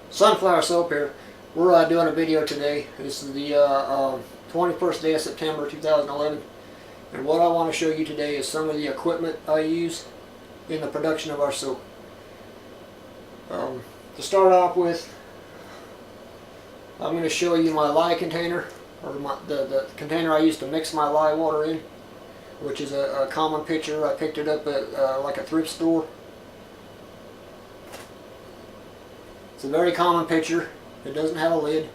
Sunflower soap here. We're doing a video today. This is the 21st day of September 2011, and what I want to show you today is some of the equipment I use in the production of our soap. To start off with, I'm going to show you my lye container, or the container I use to mix my lye water in, which is a common picture. I picked it up at like a thrift store. It's a very common pitcher. It doesn't have a lid.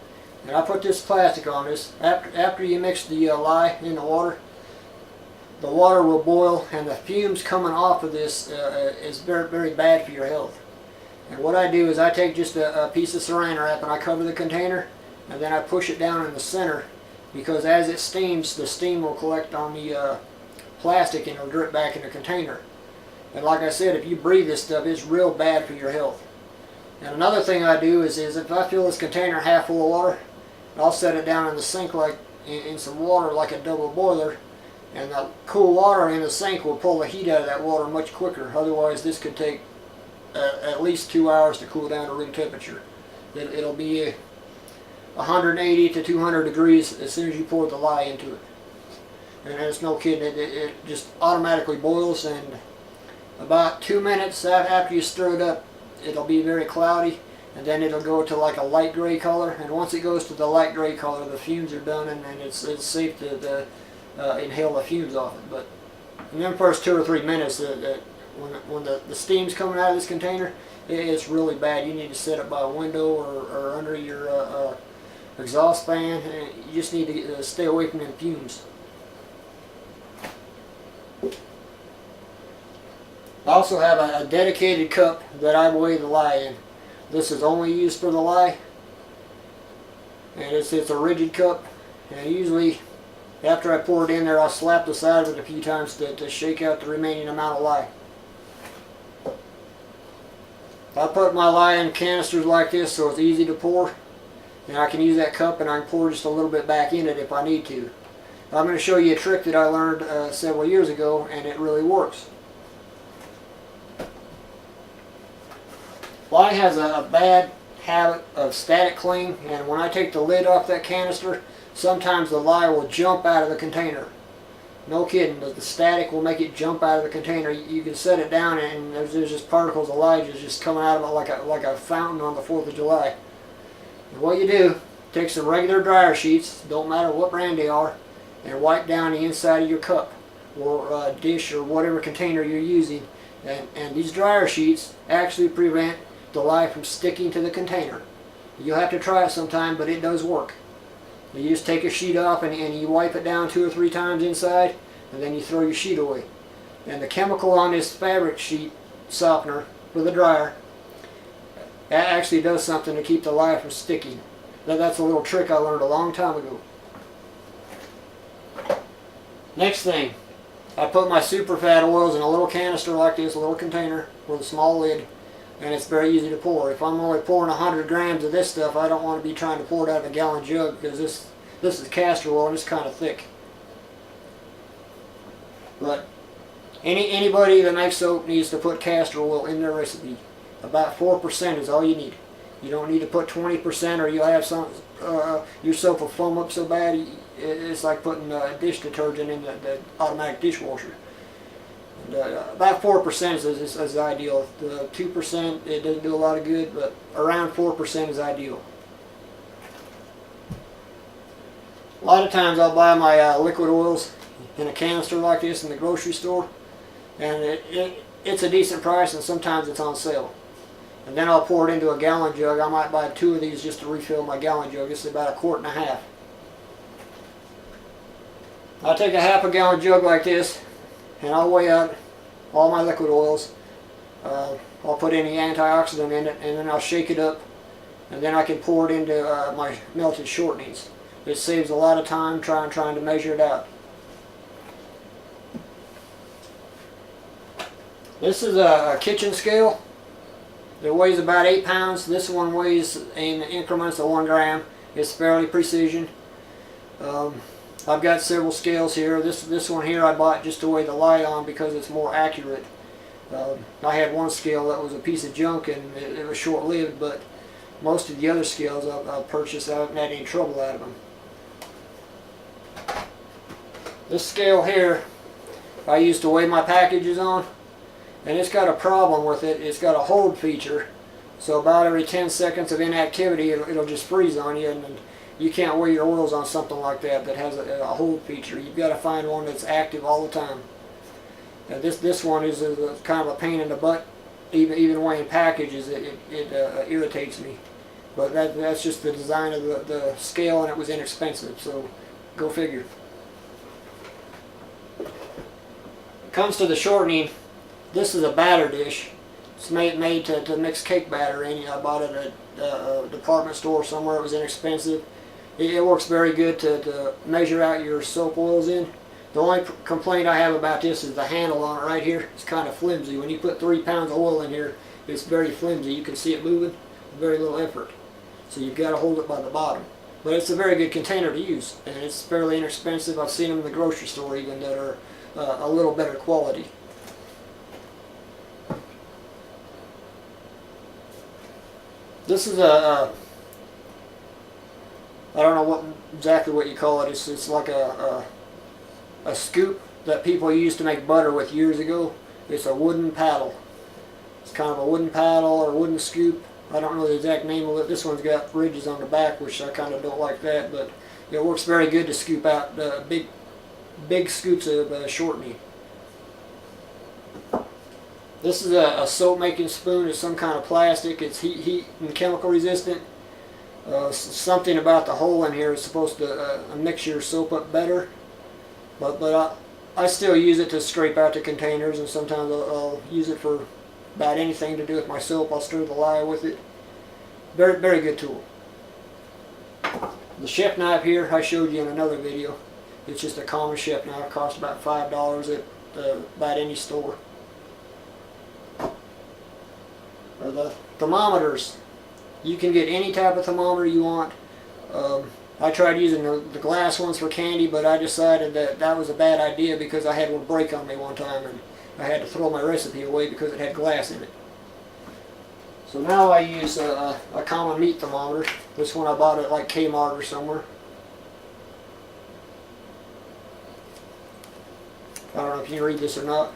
And I put this plastic on this. After you mix the lye in the water will boil, and the fumes coming off of this is very, very bad for your health. And what I do is I take just a piece of saran wrap and I cover the container, and then I push it down in the center, because as it steams, the steam will collect on the plastic and it'll drip back in the container. And like I said, if you breathe this stuff, it's real bad for your health. And another thing I do is if I fill this container half full of water, I'll set it down in the sink like in some water, like a double boiler, and the cool water in the sink will pull the heat out of that water much quicker. Otherwise, this could take at least 2 hours to cool down to room temperature. It'll be 180 to 200 degrees as soon as you pour the lye into it. And it's no kidding, it just automatically boils, and about 2 minutes after you stir it up, it'll be very cloudy, and then it'll go to like a light gray color. And once it goes to the light gray color, the fumes are done, and it's safe to inhale the fumes off it. But in the first 2 or 3 minutes, when the steam's coming out of this container, it's really bad. You need to set it by a window or under your exhaust fan. You just need to stay away from them fumes. I also have a dedicated cup that I weigh the lye in. This is only used for the lye, and it's a rigid cup. And usually, after I pour it in there, I'll slap the side of it a few times to shake out the remaining amount of lye. I put my lye in canisters like this so it's easy to pour, and I can use that cup and I can pour just a little bit back in it if I need to. I'm going to show you a trick that I learned several years ago, and it really works. Lye has a bad habit of static cling, and when I take the lid off that canister, sometimes the lye will jump out of the container. No kidding, the static will make it jump out of the container. You can set it down and there's just particles of lye just coming out of it like a fountain on the 4th of July. And what you do, take some regular dryer sheets, don't matter what brand they are, and wipe down the inside of your cup or dish or whatever container you're using. And these dryer sheets actually prevent the lye from sticking to the container. You'll have to try it sometime, but it does work. You just take a sheet off and you wipe it down 2 or 3 times inside, and then you throw your sheet away. And the chemical on this fabric sheet softener for the dryer actually does something to keep the lye from sticking. That's a little trick I learned a long time ago. Next thing, I put my super fat oils in a little canister like this, a little container with a small lid, and it's very easy to pour. If I'm only pouring 100 grams of this stuff, I don't want to be trying to pour it out of a gallon jug, because this is castor oil and it's kind of thick. But anybody that makes soap needs to put castor oil in their recipe. About 4% is all you need. You don't need to put 20%, or you'll have your soap will foam up so bad it's like putting dish detergent in the automatic dishwasher. And, about 4% is ideal. 2% it doesn't do a lot of good, but around 4% is ideal. A lot of times I'll buy my liquid oils in a canister like this in the grocery store, and it's a decent price, and sometimes it's on sale. And then I'll pour it into a gallon jug. I might buy 2 of these just to refill my gallon jug. This is about 1.5 quarts. I'll take a half a gallon jug like this, and I'll weigh out all my liquid oils. I'll put any antioxidant in it, and then I'll shake it up, and then I can pour it into my melted shortenings. It saves a lot of time trying to measure it out. This is a kitchen scale. It weighs about 8 pounds. This one weighs in increments of 1 gram. It's fairly precision. I've got several scales here. This one here I bought just to weigh the lye on because it's more accurate. I had one scale that was a piece of junk, and it was short-lived, but most of the other scales I've purchased, I haven't had any trouble out of them. This scale here, I used to weigh my packages on, and it's got a problem with it. It's got a hold feature, so about every 10 seconds of inactivity, it'll just freeze on you, and you can't weigh your oils on something like that that has a hold feature. You've got to find one that's active all the time. Now this one is a kind of a pain in the butt. Even weighing packages, it irritates me. But that's just the design of the scale, and it was inexpensive, so go figure. When it comes to the shortening, this is a batter dish. It's made to mix cake batter in. I bought it at a department store somewhere. It was inexpensive. It works very good to measure out your soap oils in. The only complaint I have about this is the handle on it right here. It's kind of flimsy. When you put 3 pounds of oil in here, it's very flimsy. You can see it moving, very little effort. So you've got to hold it by the bottom. But it's a very good container to use, and it's fairly inexpensive. I've seen them in the grocery store even that are a little better quality. This is I don't know exactly what you call it. It's like a scoop that people used to make butter with years ago. It's a wooden paddle. It's kind of a wooden paddle or wooden scoop. I don't know the exact name of it. This one's got ridges on the back, which I kind of don't like that, but it works very good to scoop out big scoops of shortening. This is a soap making spoon. It's some kind of plastic. It's heat and chemical resistant. Something about the hole in here is supposed to mix your soap up better. But I still use it to scrape out the containers, and sometimes I'll use it for about anything to do with my soap. I'll stir the lye with it. Very, very good tool. The chef knife here, I showed you in another video. It's just a common chef knife. It costs about $5 at about any store. The thermometers. You can get any type of thermometer you want. I tried using the glass ones for candy, but I decided that was a bad idea because I had one break on me one time, and I had to throw my recipe away because it had glass in it. So now I use a common meat thermometer. This one I bought at like Kmart or somewhere. I don't know if you can read this or not.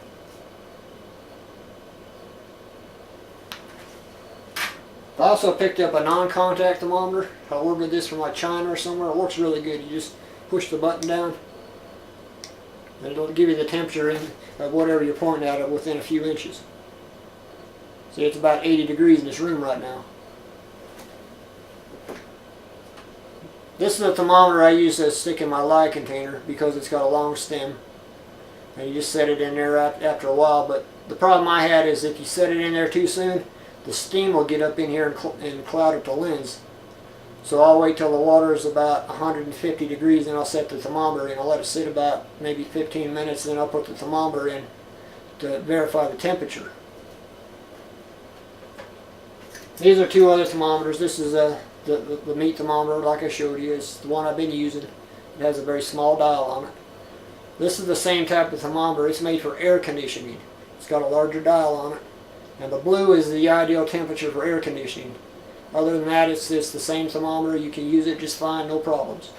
I also picked up a non-contact thermometer. I ordered this from like China or somewhere. It works really good. You just push the button down, and it'll give you the temperature of whatever you're pointing at within a few inches. See, it's about 80 degrees in this room right now. This is a thermometer I use to stick in my lye container because it's got a long stem. And you just set it in there after a while. But the problem I had is if you set it in there too soon, the steam will get up in here and cloud up the lens. So I'll wait till the water is about 150 degrees, and I'll set the thermometer in. I'll let it sit about maybe 15 minutes, and then I'll put the thermometer in to verify the temperature. These are two other thermometers. This is the meat thermometer, like I showed you. It's the one I've been using. It has a very small dial on it. This is the same type of thermometer. It's made for air conditioning. It's got a larger dial on it. And the blue is the ideal temperature for air conditioning. Other than that, it's the same thermometer. You can use it just fine, no problems.